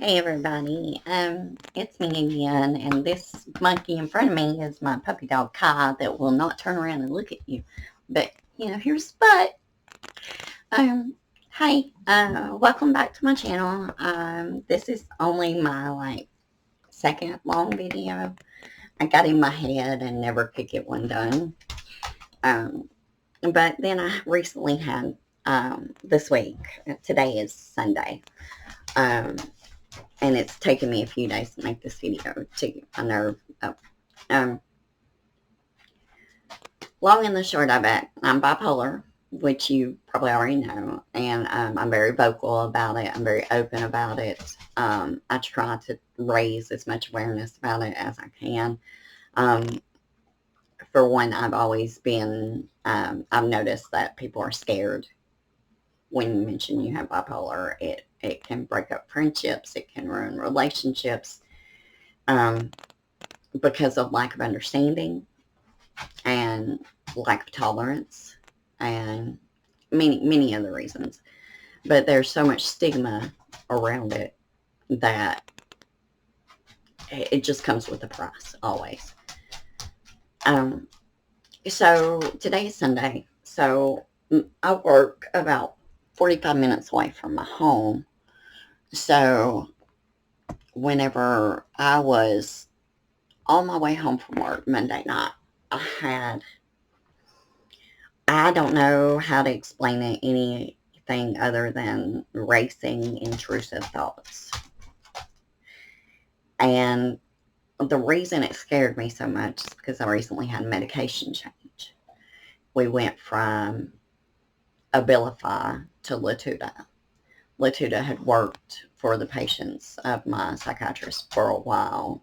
Hey everybody, it's me again, and this monkey in front of me is my puppy dog Kai that will not turn around and look at you. But here's the but. Hey, welcome back to my channel. This is only my second long video. I got in my head and never could get one done. Um, but then I recently had this week. Today is Sunday. Um, and it's taken me a few days to make this video to my nerve up. Um, Long and the short of it, I'm bipolar, which you probably already know, and I'm very vocal about it. I'm very open about it. I try to raise as much awareness about it as I can. Um, for one, I've always been, I've noticed that people are scared when you mention you have bipolar. It can break up friendships, it can ruin relationships. Um, because of lack of understanding and lack of tolerance and many other reasons. But there's so much stigma around it that it just comes with a price always. Um, so today is Sunday. So I work about 45 minutes away from my home. So whenever I was on my way home from work Monday night, I don't know how to explain it anything other than racing, intrusive thoughts. And the reason it scared me so much is because I recently had a medication change. We went from Abilify to Latuda. Latuda had worked for the patients of my psychiatrist for a while.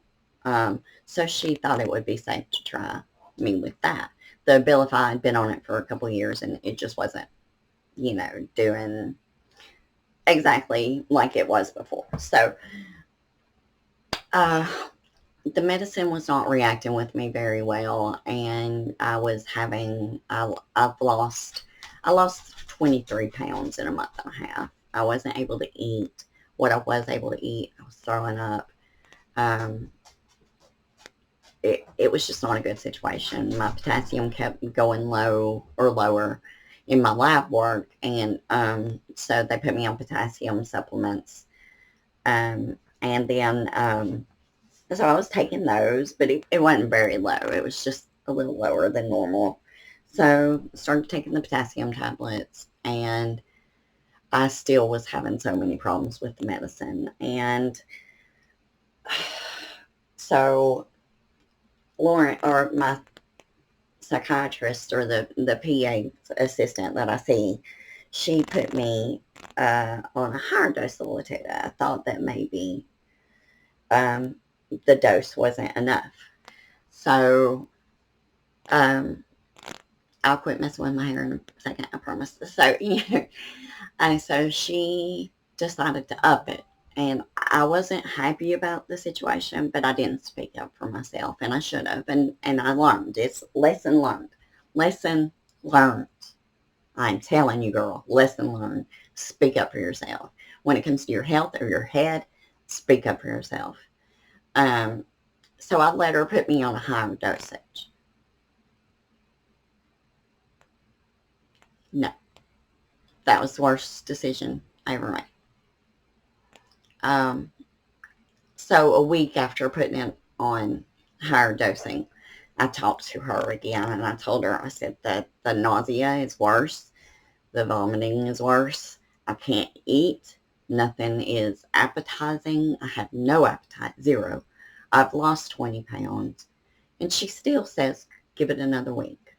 So she thought it would be safe to try me with that. The Abilify had been on it for a couple of years and it just wasn't, doing exactly like it was before. So, uh, the medicine was not reacting with me very well, and I lost 23 pounds in a month and a half. I wasn't able to eat what I was able to eat. I was throwing up. Um, it was just not a good situation. My potassium kept going low or lower in my lab work, and so they put me on potassium supplements. And then so I was taking those, but it wasn't very low. It was just a little lower than normal. So I started taking the potassium tablets, and I still was having so many problems with the medicine. And so Lauren, or my psychiatrist, or the PA assistant that I see, she put me on a higher dose of Latuda. I thought that maybe um, the dose wasn't enough. So um, I'll quit messing with my hair in a second, I promise. So, and so she decided to up it. And I wasn't happy about the situation, but I didn't speak up for myself, and I should have. And I learned. It's lesson learned. Lesson learned. I'm telling you, girl, lesson learned. Speak up for yourself. When it comes to your health or your head, speak up for yourself. Um, so I let her put me on a higher dosage. No, that was the worst decision I ever made. Um, so a week after putting it on higher dosing, I talked to her again, and I told her, I said that the nausea is worse, the vomiting is worse, I can't eat, nothing is appetizing, I have no appetite, zero. I've lost 20 pounds. And she still says, give it another week.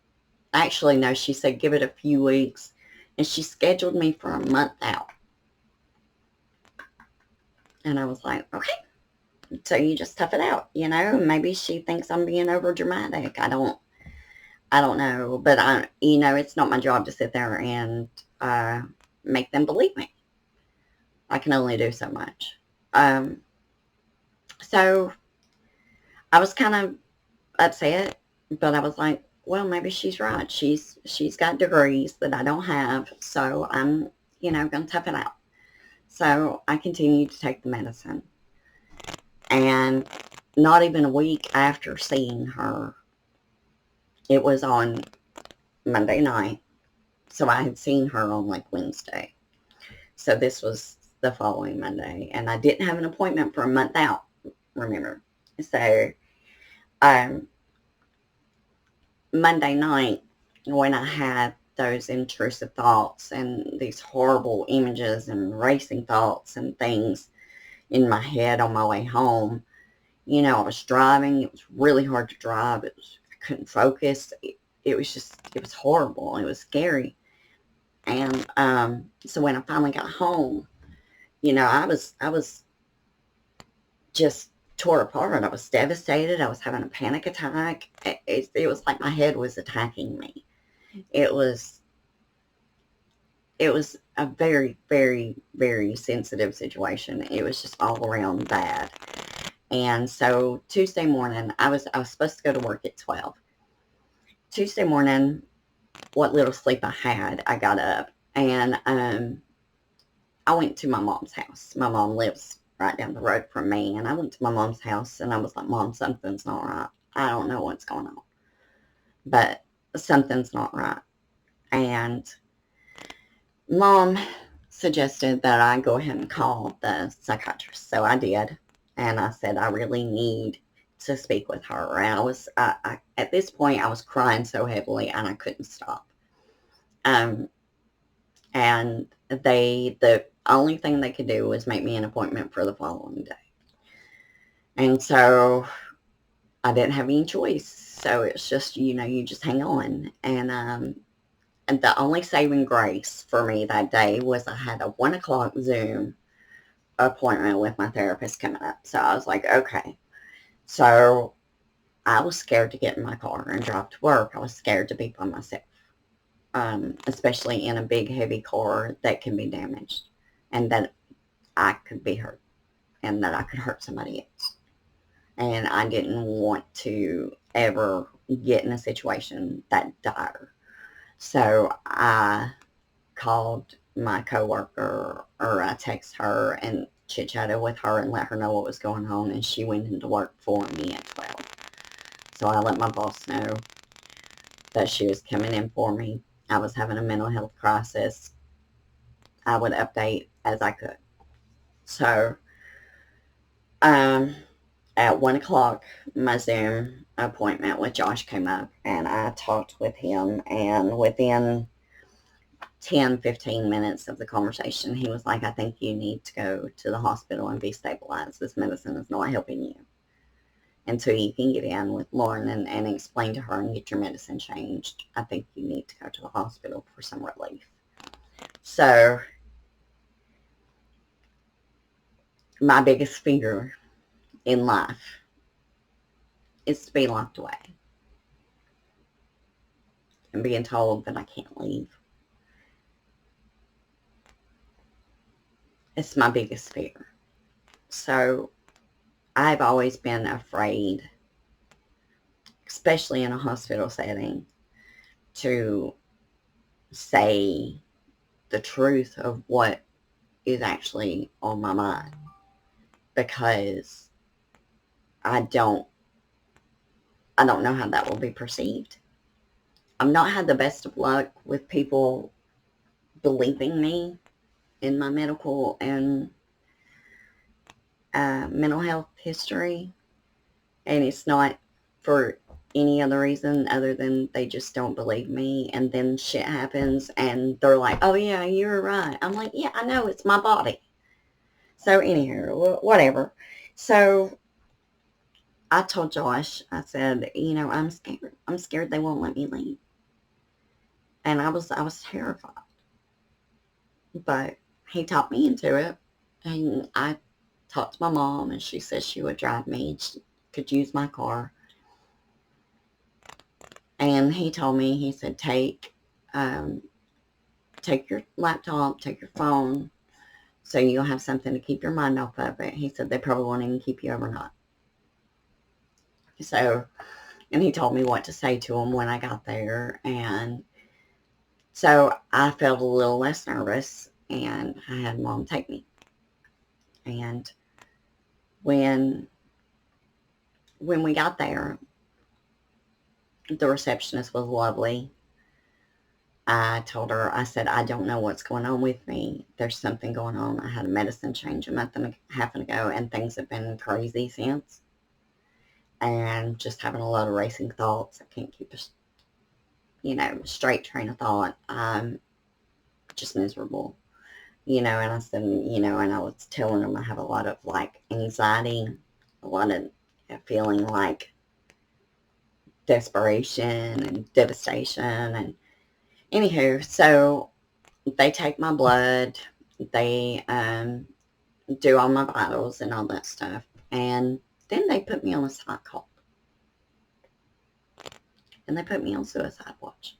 Actually, no, she said, give it a few weeks. And she scheduled me for a month out. And I was like, okay, so you just tough it out, maybe she thinks I'm being over dramatic. I don't know, but it's not my job to sit there and uh, make them believe me. I can only do so much. um, so I was kind of upset, but I was like, well, maybe she's right. She's got degrees that I don't have, so I'm gonna tough it out. So I continued to take the medicine. And not even a week after seeing her, it was on Monday night. So I had seen her on like Wednesday. So this was the following Monday. And I didn't have an appointment for a month out, remember. So um, Monday night, when I had those intrusive thoughts and these horrible images and racing thoughts and things in my head on my way home, I was driving. It was really hard to drive. I couldn't focus. It was just, it was horrible. It was scary. And so when I finally got home, I was just tore apart. I was devastated. I was having a panic attack. It was like my head was attacking me. It was it was a very, very, very sensitive situation. It was just all around bad. And so Tuesday morning, I was supposed to go to work at 12. Tuesday morning, what little sleep I had, I got up and I went to my mom's house. My mom lives right down the road from me, and I went to my mom's house and I was like, Mom, something's not right. I don't know what's going on, but something's not right. And Mom suggested that I go ahead and call the psychiatrist. So I did. And I said, I really need to speak with her. And at this point, I was crying so heavily and I couldn't stop. Um, and the only thing they could do was make me an appointment for the following day. And so I didn't have any choice. So it's just, you just hang on. And the only saving grace for me that day was I had a 1 o'clock Zoom appointment with my therapist coming up. So I was like, okay. So I was scared to get in my car and drive to work. I was scared to be by myself, especially in a big, heavy car that can be damaged and that I could be hurt and that I could hurt somebody else. And I didn't want to ever get in a situation that dire. So I called my coworker, or I texted her and chit-chatted with her and let her know what was going on, and she went into work for me at 12. So I let my boss know that she was coming in for me. I was having a mental health crisis. I would update as I could. So at 1 o'clock, my Zoom appointment with Josh came up, and I talked with him, and within 10-15 minutes of the conversation, he was like, I think you need to go to the hospital and be stabilized. This medicine is not helping you until you can get in with Lauren and explain to her and get your medicine changed. I think you need to go to the hospital for some relief. So my biggest fear in life is to be locked away and being told that I can't leave. It's my biggest fear. So I've always been afraid, especially in a hospital setting, to say the truth of what is actually on my mind, because I don't know how that will be perceived. I've not had the best of luck with people believing me in my medical and mental health history, and it's not for any other reason other than they just don't believe me, and then shit happens and they're like, oh yeah, you're right. I'm like, yeah, I know, it's my body. So anyhow, whatever. So I told Josh, I said, I'm scared. I'm scared they won't let me leave. And I was terrified. But he talked me into it. And I talked to my mom, and she said she would drive me. She could use my car. And he told me, he said, um, take your laptop, take your phone, so you'll have something to keep your mind off of it. He said they probably won't even keep you overnight. So, and he told me what to say to him when I got there. And so I felt a little less nervous, and I had Mom take me. And when we got there, the receptionist was lovely. I told her, I said, I don't know what's going on with me. There's something going on. I had a medicine change a month and a half ago, and things have been crazy since. And just having a lot of racing thoughts. I can't keep a straight train of thought. I'm just miserable. And I said, and I was telling them I have a lot of anxiety, a lot of feeling like desperation and devastation. And anywho, so they take my blood, they do all my vitals and all that stuff, and then they put me on a psych hold, and they put me on suicide watch.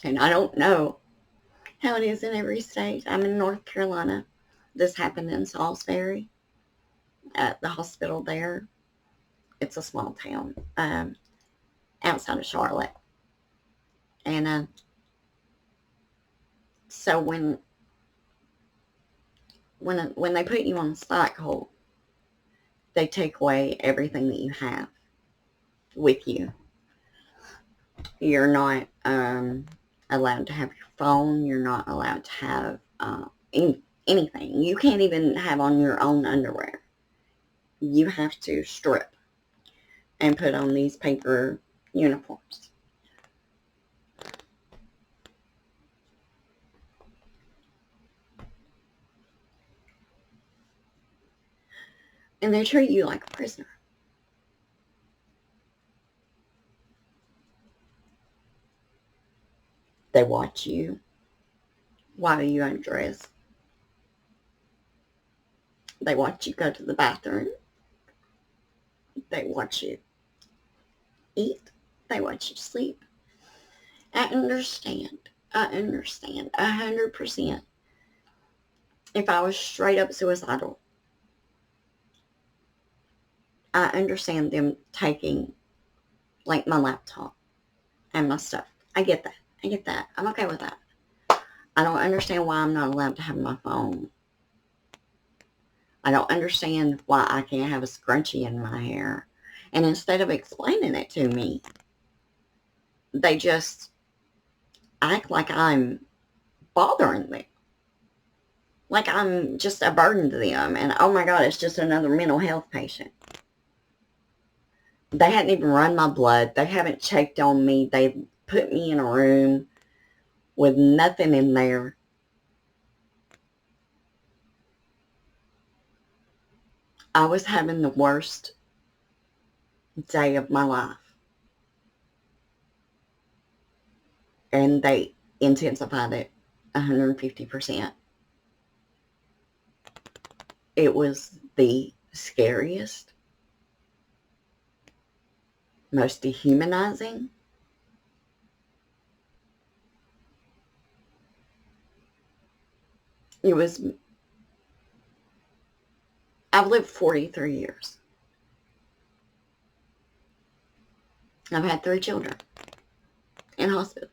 And I don't know how it is in every state. I'm in North Carolina. This happened in Salisbury at the hospital there. It's a small town outside of Charlotte. And so when they put you on the psych hold, they take away everything that you have with you. You're not allowed to have your phone. You're not allowed to have anything. You can't even have on your own underwear. You have to strip and put on these paper uniforms. And they treat you like a prisoner. They watch you while you undress. They watch you go to the bathroom. They watch you eat. They watch you sleep. I understand 100%. If I was straight up suicidal, I understand them taking my laptop and my stuff. I get that. I'm okay with that. I don't understand why I'm not allowed to have my phone. I don't understand why I can't have a scrunchie in my hair. And instead of explaining it to me, they just act like I'm bothering them. Like I'm just a burden to them. And oh my God, it's just another mental health patient. They hadn't even run my blood. They haven't checked on me. They put me in a room with nothing in there. I was having the worst day of my life. And they intensified it 150%. It was the scariest, most dehumanizing, I've lived 43 years. I've had 3 children in hospitals.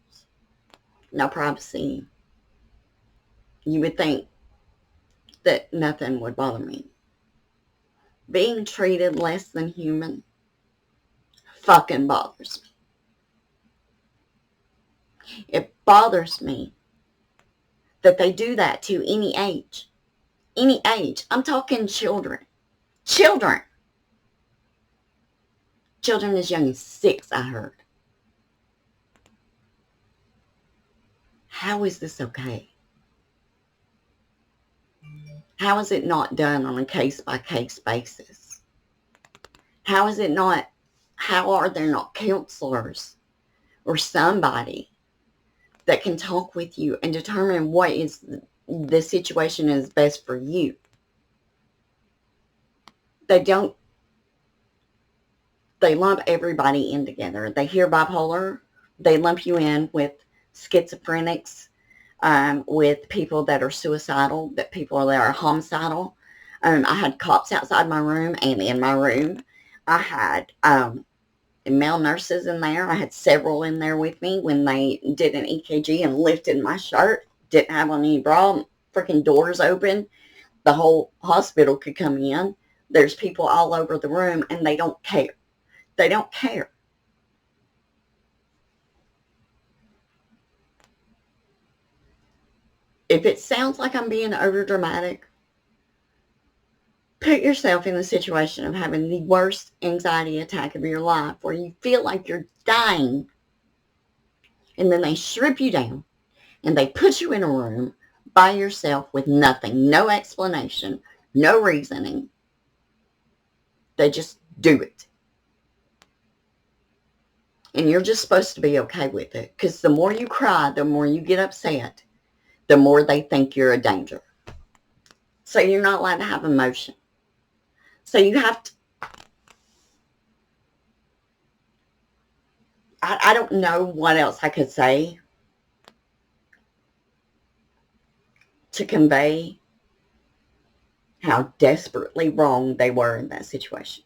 No privacy. You would think that nothing would bother me. Being treated less than human fucking bothers me. It bothers me that they do that to any age. Any age. I'm talking children. Children as young as 6, I heard. How is this okay? How is it not done on a case-by-case basis? How are there not counselors or somebody that can talk with you and determine what is the situation is best for you? They don't. They lump everybody in together. They hear bipolar, they lump you in with schizophrenics, with people that are suicidal, that people that are homicidal. I had cops outside my room and in my room. I had male nurses in there. I had several in there with me when they did an EKG and lifted my shirt. didn't have on any bra, freaking doors open. The whole hospital could come in. There's people all over the room and they don't care. They don't care. If it sounds like I'm being over dramatic, put yourself in the situation of having the worst anxiety attack of your life where you feel like you're dying, and then they strip you down and they put you in a room by yourself with nothing, no explanation, no reasoning. They just do it. And you're just supposed to be okay with it, because the more you cry, the more you get upset, the more they think you're a danger. So you're not allowed to have emotion. So you have to, I don't know what else I could say to convey how desperately wrong they were in that situation.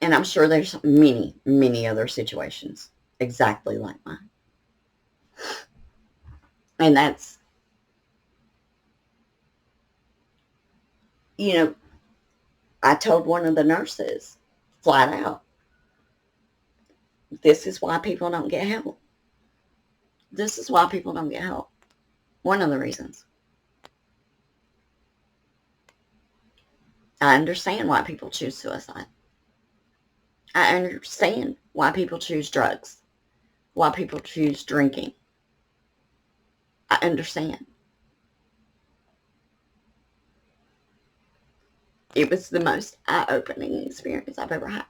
And I'm sure there's many, many other situations exactly like mine. And that's, you know, I told one of the nurses flat out, this is why people don't get help. This is why people don't get help. One of the reasons. I understand why people choose suicide. I understand why people choose drugs, why people choose drinking. I understand. It was the most eye-opening experience I've ever had.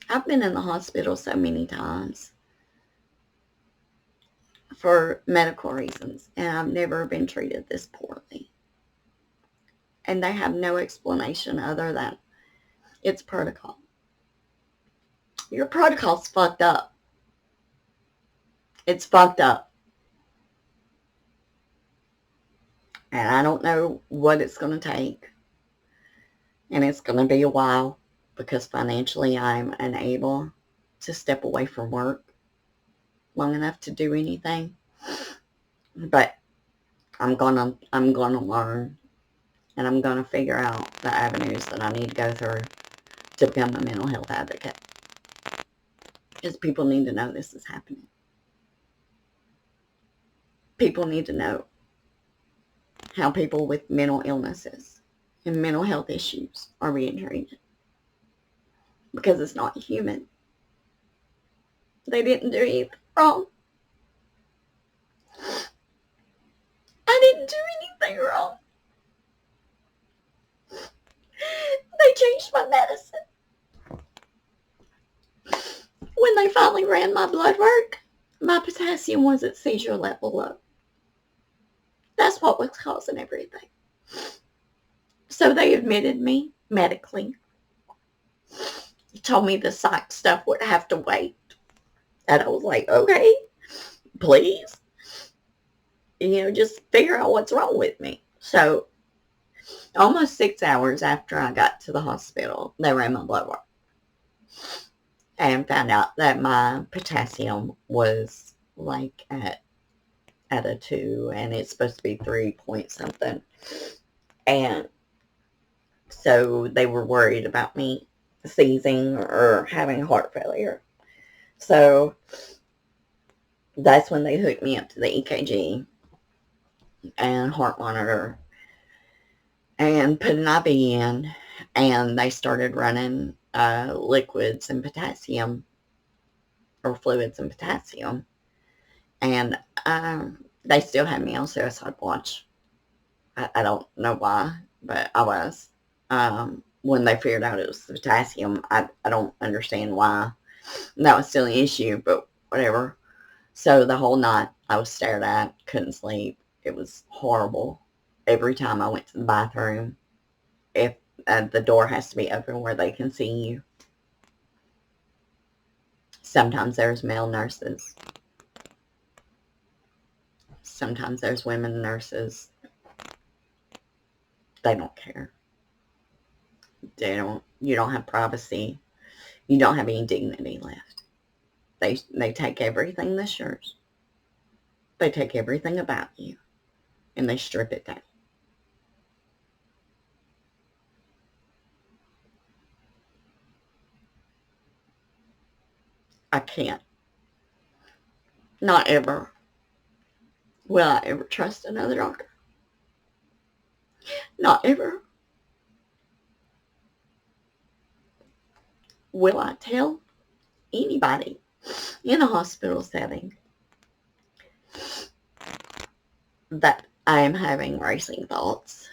I've been in the hospital so many times for medical reasons, and I've never been treated this poorly. And they have no explanation other than it's protocol. Your protocol's fucked up. It's fucked up. And I don't know what it's going to take. And it's going to be a while because financially I'm unable to step away from work long enough to do anything. But I'm gonna learn, and I'm gonna figure out the avenues that I need to go through to become a mental health advocate. Because people need to know this is happening. People need to know how people with mental illnesses and mental health issues are being treated. Because it's not human. They didn't do anything wrong. I didn't do anything wrong. They changed my medicine. When they finally ran my blood work, my potassium was at seizure level low. That's what was causing everything. So they admitted me medically. Told me the psych stuff would have to wait. And I was like, okay, please. Just figure out what's wrong with me. So almost 6 hours after I got to the hospital, they ran my blood work and found out that my potassium was like at a 2, and it's supposed to be 3 point something. And so they were worried about me seizing or having heart failure. So that's when they hooked me up to the EKG and heart monitor and put an IV in, and they started running liquids and potassium, or fluids and potassium. And they still had me on suicide watch. I don't know why, but I was. When they figured out it was the potassium, I don't understand why that was still an issue, but whatever. So the whole night I was stared at, couldn't sleep. It was horrible. Every time I went to the bathroom, if the door has to be open where they can see you. Sometimes there's male nurses. Sometimes there's women nurses. They don't care. You don't have privacy. You don't have any dignity left. They take everything that's yours. They take everything about you and they strip it down. I can't. Not ever will I ever trust another doctor. Not ever will I tell anybody in a hospital setting that I am having racing thoughts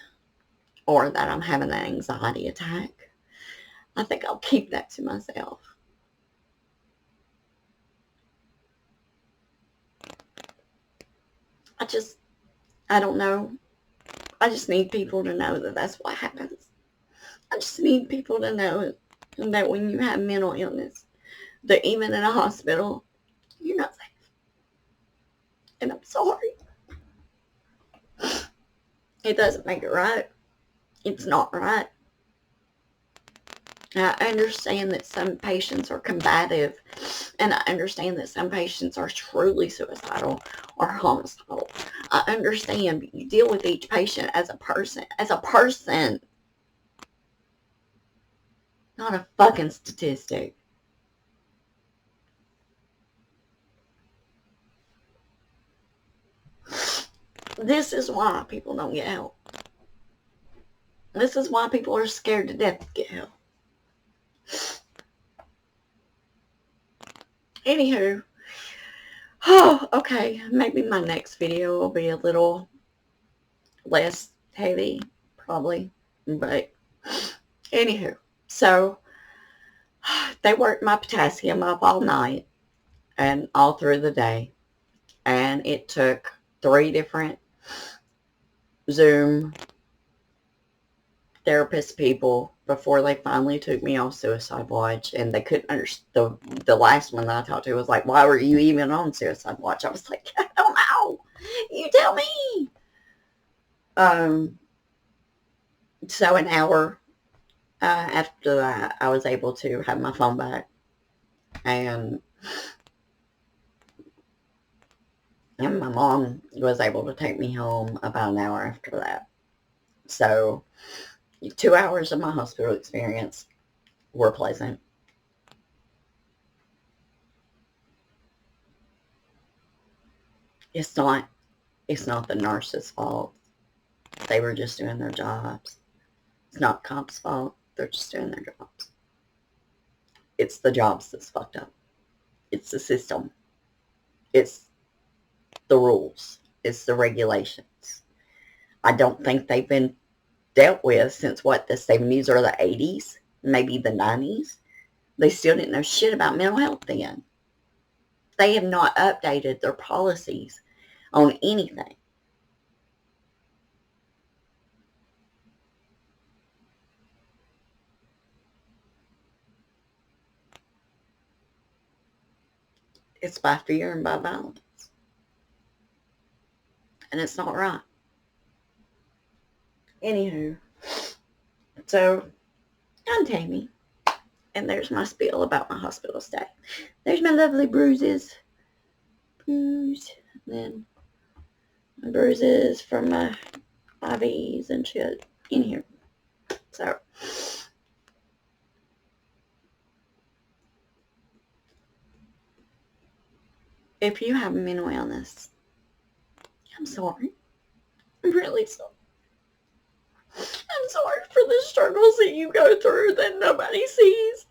or that I'm having an anxiety attack. I think I'll keep that to myself. I don't know. I just need people to know that that's what happens. I just need people to know that when you have mental illness, that even in a hospital, you're not safe. And I'm sorry. It doesn't make it right. It's not right. I understand that some patients are combative, and I understand that some patients are truly suicidal or homicidal. I understand, but you deal with each patient as a person, not a fucking statistic. This is why people don't get help. This is why people are scared to death to get help. Anywho, oh, okay, maybe my next video will be a little less heavy, probably, but anywho, so they worked my potassium up all night and all through the day, and it took 3 different Zoom therapist people before they finally took me off suicide watch. And they couldn't understand. The last one that I talked to was like, why were you even on suicide watch? I was like, I don't know, you tell me. So an hour after that, I was able to have my phone back, and my mom was able to take me home about an hour after that. So 2 hours of my hospital experience were pleasant. It's not the nurse's fault. They were just doing their jobs. It's not cops' fault. They're just doing their jobs. It's the jobs that's fucked up. It's the system. It's the rules. It's the regulations. I don't think they've been dealt with since, what, the 70s or the 80s, maybe the 90s. They still didn't know shit about mental health then. They have not updated their policies on anything. It's by fear and by violence. And it's not right. Anywho, so I'm Tammy. And there's my spiel about my hospital stay. There's my lovely bruises. And then my bruises from my IVs and shit in here. So, if you have a mental illness, I'm sorry. I'm really sorry. I'm sorry for the struggles that you go through that nobody sees.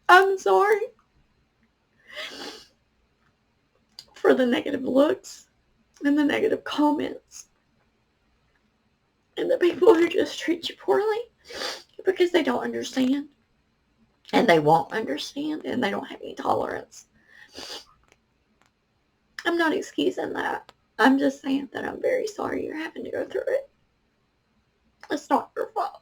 I'm sorry for the negative looks and the negative comments and the people who just treat you poorly because they don't understand and they won't understand and they don't have any tolerance. I'm not excusing that. I'm just saying that I'm very sorry you're having to go through it. It's not your fault.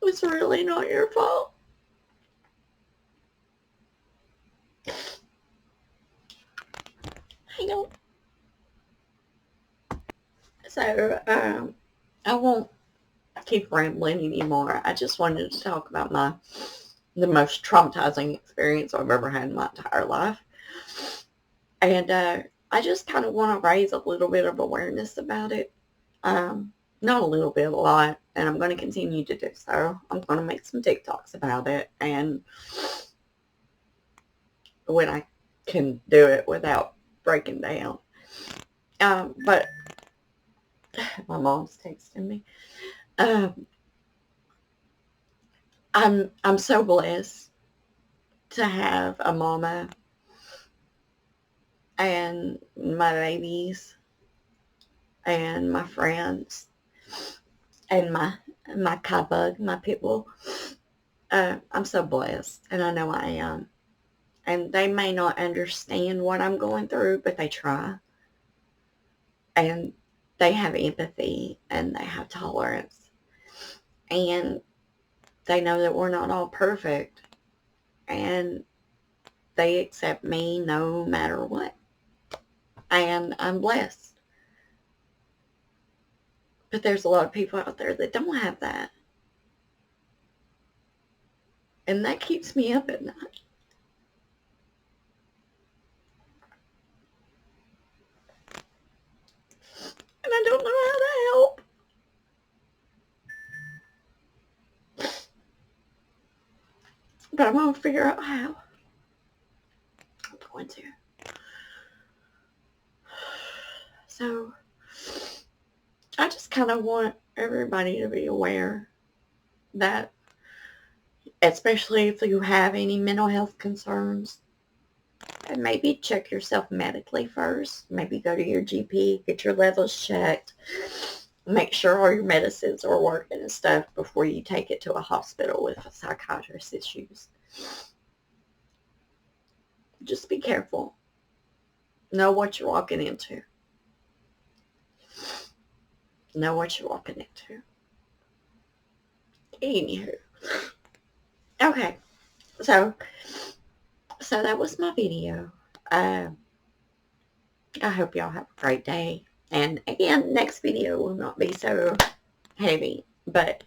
It's really not your fault. Hang on. So, I won't keep rambling anymore. I just wanted to talk about the most traumatizing experience I've ever had in my entire life. And I just kind of want to raise a little bit of awareness about it. Not a little bit, a lot. And I'm going to continue to do so. I'm going to make some TikToks about it. And when I can do it without breaking down. But my mom's texting me. Um, I'm so blessed to have a mama and my babies and my friends and my cat bug, my pit bull. I'm so blessed, and I know I am. And they may not understand what I'm going through, but they try. And they have empathy and they have tolerance. And they know that we're not all perfect. And they accept me no matter what. And I'm blessed. But there's a lot of people out there that don't have that. And that keeps me up at night. And I don't know how to help. But I'm going to figure out how. I'm going to. So, I just kind of want everybody to be aware that, especially if you have any mental health concerns, and maybe check yourself medically first. Maybe go to your GP, get your levels checked, make sure all your medicines are working and stuff before you take it to a hospital with a psychiatrist issues. Just be careful. Know what you're walking into. Know what you're walking into. Anywho. Okay. So that was my video. I hope y'all have a great day. And again, next video will not be so heavy. But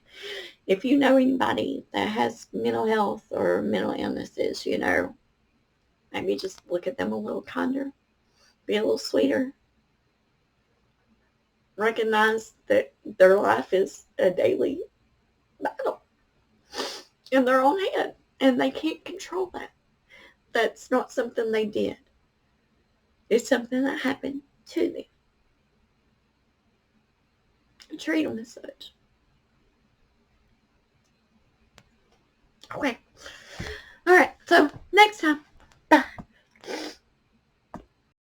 if you know anybody that has mental health or mental illnesses, maybe just look at them a little kinder. Be a little sweeter. Recognize that their life is a daily battle in their own head. And they can't control that. That's not something they did. It's something that happened to them. Treat them as such. Okay. All right. So